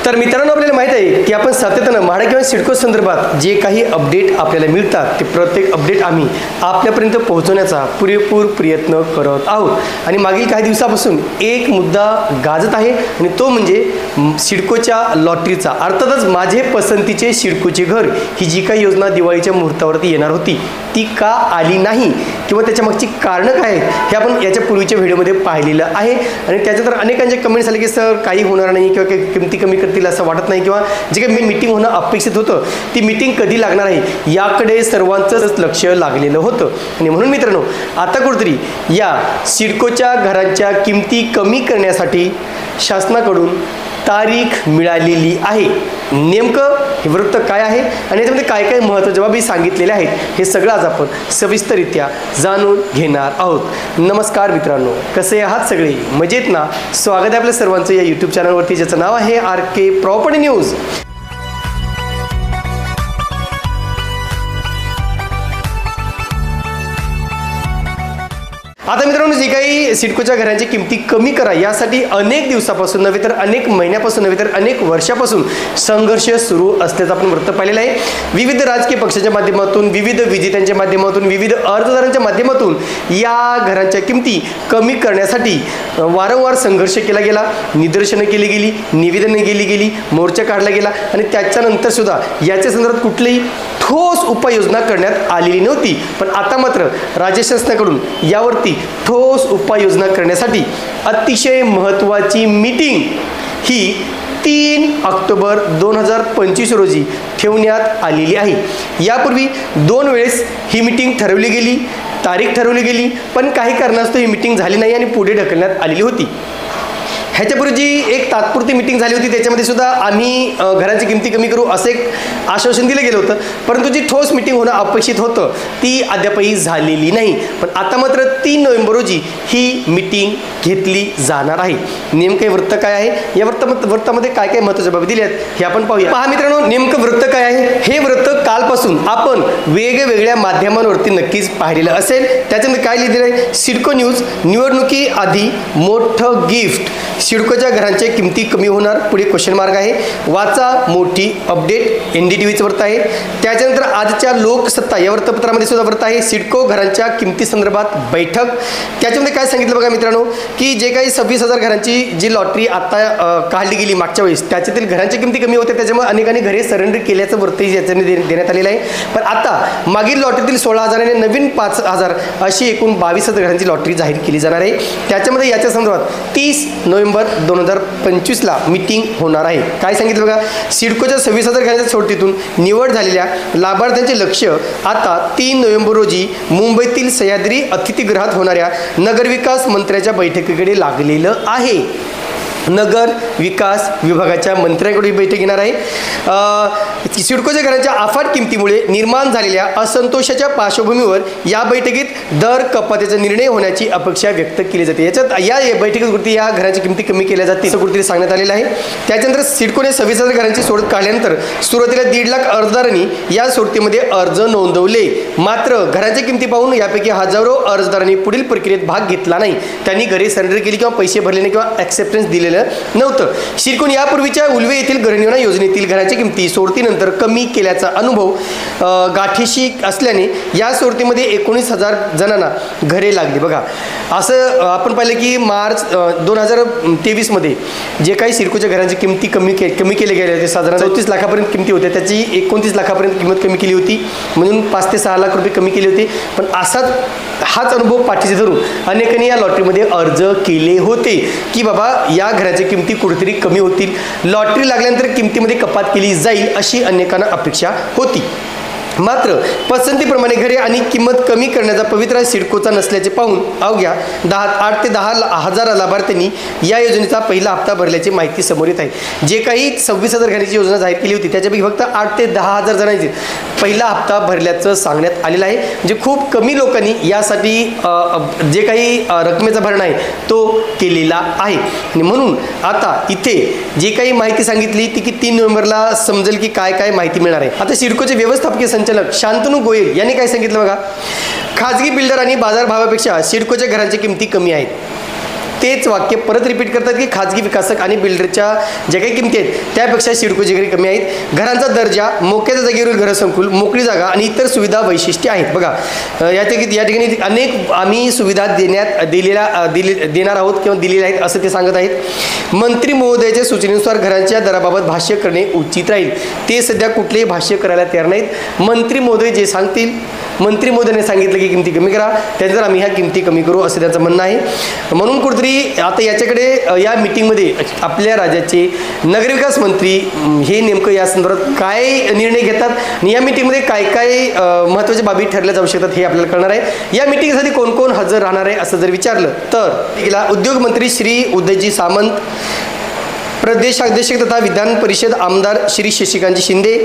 तर मित्रांनो, आपल्याला माहित आहे की आपण सातत्यानं म्हाडा किंवा सिडको संदर्भात जे काही अपडेट आपल्याला मिळतात ते प्रत्येक अपडेट आम्ही आपल्यापर्यंत पोहोचवण्याचा पुरेपूर प्रयत्न करत आहोत। आणि मागील काही दिवसापासून एक मुद्दा गाजत आहे आणि तो म्हणजे सिडकोच्या लॉटरीचा। अर्थातच माझे पसंतीचे सिडकोचे घर ही जी काही योजना दिवाळीच्या मुहूर्तावरती येणार होती ती का आली नाही किंवा त्याच्या मागची कारणं काय आहेत हे आपण याच्या पूर्वीच्या व्हिडिओमध्ये पाहिलेलं आहे। आणि त्याच्यात अनेकांचे कमेंट्स आले की सर काही होणार नाही किंवा काही किमती कमी करतील असं वाटत नाही किंवा जे काही मीटिंग होणं अपेक्षित होतं ती मीटिंग कधी लागणार आहे याकडे सर्वांचंच लक्ष लागलेलं होतं। आणि म्हणून मित्रांनो, आता कुठेतरी या सिडकोच्या घरांच्या किमती कमी करण्यासाठी शासनाकडून तारीख मिळालेली आहे। नेमकं हे वृत्त काय आहे आणि याच्यामध्ये काय काय महत्त्वाच्या बाबी सांगितलेल्या आहेत हे सगळं आज आपण सविस्तररित्या जाणून घेणार आहोत। नमस्कार मित्रांनो, कसे आहात सगळे? मजेत ना? स्वागत आहे आपल्या सर्वांचं या यूट्यूब चॅनलवरती ज्याचं नाव आहे RK प्रॉपर्टी न्यूज। आता मित्रांनो, जी काही सिडकोच्या घरांची किमती कमी करा यासाठी अनेक दिवसापासून नव्हे तर अनेक महिन्यापासून नव्हे तर अनेक वर्षापासून संघर्ष सुरू असल्याचं आपण वृत्त पाहिलेलं आहे। विविध राजकीय पक्षांच्या माध्यमातून, विविध विजेत्यांच्या माध्यमातून, विविध अर्जदारांच्या माध्यमातून या घरांच्या किमती कमी करण्यासाठी वारंवार संघर्ष केला गेला, निदर्शनं केली गेली, निवेदनं केली गेली, मोर्चा काढला गेला आणि त्याच्यानंतर सुद्धा याच्या संदर्भात कुठलीही ठोस उपाययोजना करण्यात आलेली नव्हती। पण आता मात्र राज्य शासनाकडून यावरती ठोस उपाययोजना करण्यासाठी अतिशय महत्त्वाची मीटिंग ही 3 ऑक्टोबर 2025 रोजी ठेवण्यात आलेली आहे। यापूर्वी 2 वेळेस ही मीटिंग ठरवली गेली, तारीख ठरवली गेली, पण काही कारणास्तव ही मीटिंग झाली नाही आणि पुढे ढकलण्यात आलेली होती। ह्याच्यापूर्वी जी एक तात्पुरती मीटिंग झाली होती त्याच्यामध्ये सुद्धा आम्ही घरांची किमती कमी करू असं एक आश्वासन दिलं गेलं होतं, परंतु जी ठोस मीटिंग होणं अपेक्षित होतं ती अद्यापही झालेली नाही। पण आता मात्र 3 नोव्हेंबर रोजी ही मीटिंग घेतली जाणार आहे। नेमकं वृत्त काय आहे, या वृत्तामध्ये काय काय महत्त्वाच्या बाबी दिल्या आहेत हे आपण पाहूया। पहा मित्रांनो, नेमकं वृत्त काय आहे हे वृत्त कालपासून आपण वेगवेगळ्या माध्यमांवरती नक्कीच पाहिलेलं असेल। त्याच्यामध्ये काय लिहिलेलं आहे? सिडको न्यूज, निवडणुकीआधी मोठं गिफ्ट, सिडकोच्या घरांच्या किमती कमी होणार, पुढे क्वेश्चन मार्क आहे, वाचा मोठी अपडेट, NDTVचं वृत्त आहे। त्याच्यानंतर आजच्या लोकसत्ता या वृत्तपत्रामध्ये सुद्धा वृत्त आहे, सिडको घरांच्या किमती संदर्भात बैठक। त्याच्यामध्ये काय सांगितलं बघा मित्रांनो, की जे काही 26,000 घरांची जी लॉटरी आता काढली गेली मागच्या वेळेस त्याच्यातील घरांच्या किमती कमी होत्या, त्याच्यामुळे अनेकांनी घरे सरेंडर केल्याचं वृत्तही याच्याने देण्यात आलेलं आहे। पण आता मागील लॉटरीतील 16,000 आणि नवीन 5,000 अशी एकूण 22,000 घरांची लॉटरी जाहीर केली जाणार आहे। त्याच्यामध्ये याच्या संदर्भात 30 नोव्हेंबर 2025ला मीटिंग होणार आहे। काय सांगितलं बघा, सिडकोच्या 26,000 घरांच्या सोडतीतून निवड झालेल्या लाभार्थ्यांचे लक्ष आता 3 नोव्हेंबर रोजी मुंबईतील सह्याद्री अतिथीगृहात होणाऱ्या नगरविकास मंत्र्याच्या बैठकीकडे लागलेलं आहे। नगर विकास विभागाच्या मंत्र्यांकडे बैठक घेणार आहे। सिडकोच्या घरांच्या अफाट किमतीमुळे निर्माण झालेल्या असंतोषाच्या पार्श्वभूमीवर या बैठकीत दर कपातीचा निर्णय होण्याची अपेक्षा व्यक्त केली जाते। याच्यात या बैठकीत या घरांची किमती कमी केल्या जातील असं कुठेतरी सांगण्यात आलेलं आहे। त्याच्यानंतर सिडकोने 26,000 घरांची सोडत काढल्यानंतर सुरुवातीला 1.5 लाख अर्जदारांनी या सोडतीमध्ये अर्ज नोंदवले, मात्र घरांच्या किमती पाहून यापैकी हजारो अर्जदारांनी पुढील प्रक्रियेत भाग घेतला नाही। त्यांनी घरे सरेंडर केली किंवा पैसे भरले नाही किंवा ॲक्सेप्टन्स दिलेलं नव्हतं। सिडकोने यापूर्वीच्या उल्वे येथील गृहनिर्माण योजनेतील घरांच्या किमती सोडतीनंतर कमी केल्याचा अनुभव गाठीशी असल्याने या सोडतीमध्ये 19,000 जणांना घरे लागली। बघा, असं आपण पाहिलं की मार्च 2023 मध्ये जे काही सिडकोच्या घरांची किमती कमी केले गेले होते, साधारण 34 लाखापर्यंत किमती होत्या, त्याची 29 लाखापर्यंत किंमत कमी केली होती, म्हणून 5 ते 6 लाख रुपये कमी केले होते। पण हाच अनुभव पाठीशी धरून अनेकांनी या लॉटरीमध्ये अर्ज केले होते की बाबा या घराच्या किमती कुठेतरी कमी होतील, लॉटरी लागल्यानंतर किमतीमध्ये कपात केली जाईल अशी अनेकांना अपेक्षा होती। मात्र पसंतीप्रमाणे घरे आणि किंमत कमी करण्याचा पवित्रा सिडकोचा नसल्याचे पाहून अवघ्या 8 ते 10 हजार लाभार्थ्यांनी या योजनेचा पहिला हप्ता भरल्याची माहिती समोर येत आहे। जे काही 26,000 घरांची योजना जाहीर केली होती त्याच्यापैकी फक्त 8 ते 10 हजार जणांची पहिला हप्ता भरल्याचं सांगण्यात आलेलं आहे। म्हणजे खूप कमी लोकांनी यासाठी जे काही रकमेचा भरणा आहे तो केलेला आहे। आणि म्हणून आता इथे जे काही माहिती सांगितली ती की 3 नोव्हेंबरला समजेल की काय काय माहिती मिळणार आहे। आता सिडकोचे व्यवस्थापकीय संचालक शांतनु गोयल यांनी काय सांगितलं बघा, खाजगी बिल्डर आणि बाजारभावापेक्षा सिडकोच्या घरांच्या किमती कमी आहेत। तेच वाक्य परत रिपीट करतात की खाजगी विकासक आणि बिल्डरच्या ज्या काही किमती आहेत त्यापेक्षा सिडकोची घरे कमी आहेत. घरांचा दर्जा, मोक्याच्या जागेवरील घरसंकुल, मोकळी जागा आणि इतर सुविधा वैशिष्ट्ये आहेत. बघा या ठिकाणी अनेक आम्ही सुविधा देणार आहोत किंवा दिलेल्या आहेत असं ते सांगत आहेत. मंत्री महोदयाच्या सूचनेनुसार घरांच्या दराबाबत भाष्य करणे उचित राहील. ते सध्या कुठलेही भाष्य करायला तयार नाहीत. मंत्री महोदय जे सांगतील, मंत्री महोदयाने सांगितलं की किमती कमी करा, त्यानंतर आम्ही ह्या किमती कमी करू असं त्यांचं म्हणणं आहे. म्हणून कुठेतरी आता याच्याकडे या मीटिंगमध्ये आपल्या राज्याचे नगरविकास मंत्री हे नेमकं या संदर्भात काय निर्णय घेतात आणि या मीटिंगमध्ये काय काय महत्त्वाच्या बाबी ठरल्या जाऊ शकतात हे आपल्याला कळणार आहे. या मीटिंगसाठी कोण कोण हजर राहणार आहे असं जर विचारलं तर उद्योग मंत्री श्री उदयजी सामंत, प्रदेशाध्यक्ष तथा विधान परिषद आमदार श्री शशिकांतजी शिंदे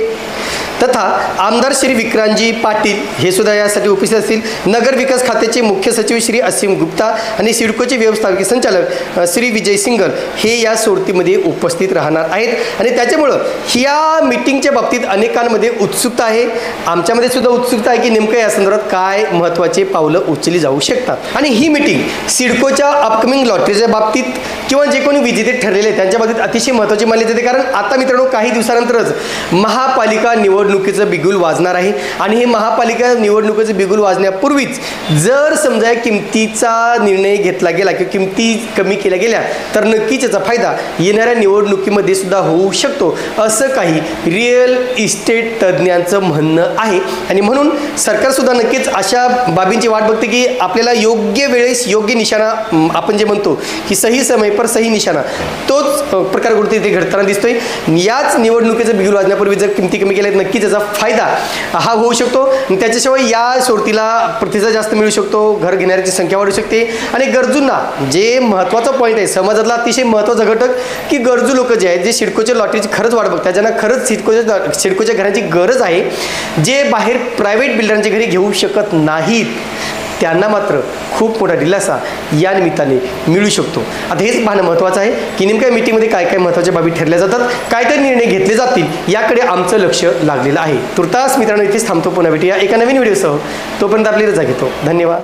तथा आमदार श्री विक्रांतजी पाटील हे सुद्धा यासाठी उपस्थित असतील. नगर विकास खात्याचे मुख्य सचिव श्री असीम गुप्ता आणि सिडकोचे व्यवस्थापकीय संचालक श्री विजय सिंगल हे या सोडतीमध्ये उपस्थित राहणार आहेत. आणि त्याच्यामुळं ह्या मीटिंगच्या बाबतीत अनेकांमध्ये उत्सुकता आहे, आमच्यामध्ये सुद्धा उत्सुकता आहे की नेमकं या संदर्भात काय महत्त्वाचे पावलं उचलली जाऊ शकतात. आणि ही मीटिंग सिडकोच्या अपकमिंग लॉटरीच्या बाबतीत किंवा जे कोणी विजेते ठरलेले त्यांच्या बाबतीत अतिशय महत्त्वाची मानली जाते. कारण आता मित्रांनो काही दिवसानंतरच महापालिका निवडणुकीचं बिगुल वाजणार आहे आणि हे महापालिका निवडणुकीचं बिगुल वाजण्यापूर्वीच जर समजा किमतीचा निर्णय घेतला गेला किंवा किमती कमी केल्या गेल्या तर नक्कीच याचा फायदा येणाऱ्या निवडणुकीमध्ये सुद्धा होऊ शकतो असं काही रिअल इस्टेट तज्ज्ञांचं म्हणणं आहे. आणि म्हणून सरकारसुद्धा नक्कीच अशा बाबींची वाट बघते की आपल्याला योग्य वेळेस योग्य निशाणा, आपण जे म्हणतो की सही समय पर सही निशाणा, तोच प्रकार कुठे इथे घडताना दिसतोय. याच निवडणुकीचं बिगुल वाजण्यापूर्वी जर किमती कमी केल्या नक्कीच त्याचा फायदा हा होऊ शकतो. त्याच्याशिवाय या सोडतीला प्रतिसाद जास्त मिळू शकतो, घर घेणाऱ्याची संख्या वाढू शकते आणि गरजूंना जे महत्त्वाचा पॉईंट आहे समाजातला अतिशय महत्त्वाचा घटक की गरजू लोक जे आहेत जे सिडकोच्या लॉटरीची खरंच वाट बघतात, ज्यांना खरंच सिडकोच्या घरांची गरज आहे, जे बाहेर प्रायव्हेट बिल्डरांची घरी घेऊ शकत नाहीत, त्यांना मात्र खूप मोठा दिलासा या निमित्ताने मिळू शकतो. आता हेच पाहणं महत्त्वाचं आहे की नेमक्या मीटिंगमध्ये काय काय महत्त्वाच्या बाबी ठरल्या जातात, काय काय निर्णय घेतले जातील याकडे आमचं लक्ष लागलेलं आहे. तुर्तास मित्रांनो इथेच थांबतो, पुन्हा भेटूया एका नवीन व्हिडिओसह. तोपर्यंत आपली रजा घेतो. धन्यवाद.